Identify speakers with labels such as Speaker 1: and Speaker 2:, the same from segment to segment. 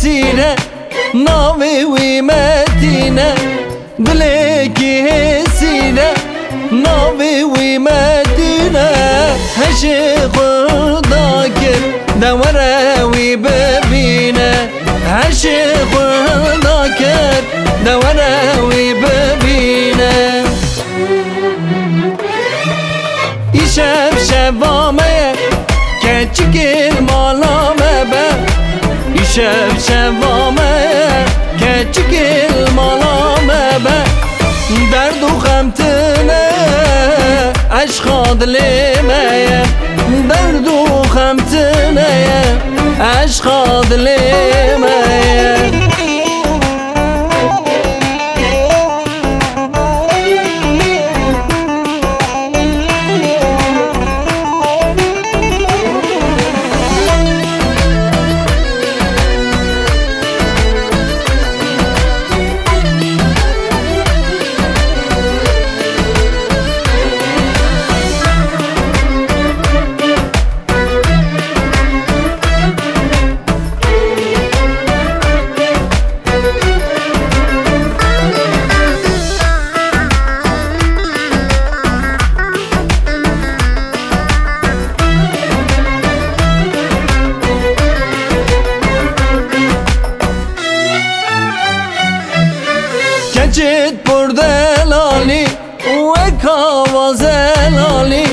Speaker 1: سینه ناوی وی مدینه دلکی سینه ناوی وی مدینه هشی خدا کرد دوره وی ببینه هشی خدا کرد دوره وی ببینه شب شبامه keçikil malame be şeb şebame keçikil malame be derdu xemtine aşk dilimeye derdu xemtine aşk dilimeye keçit burdelali ve kavazelali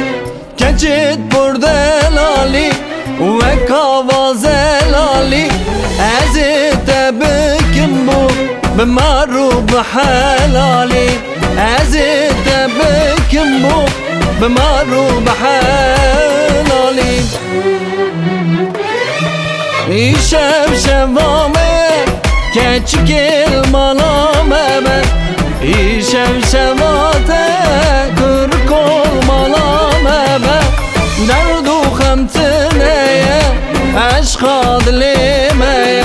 Speaker 1: keçit burdelali ve kavazelali ezite bikim bu b'marub halali ezite bikim bu b'marub halali şev şevame keçikil malame ben şev şevate kırkol malame ben derdu xemtineye aşk dilimeye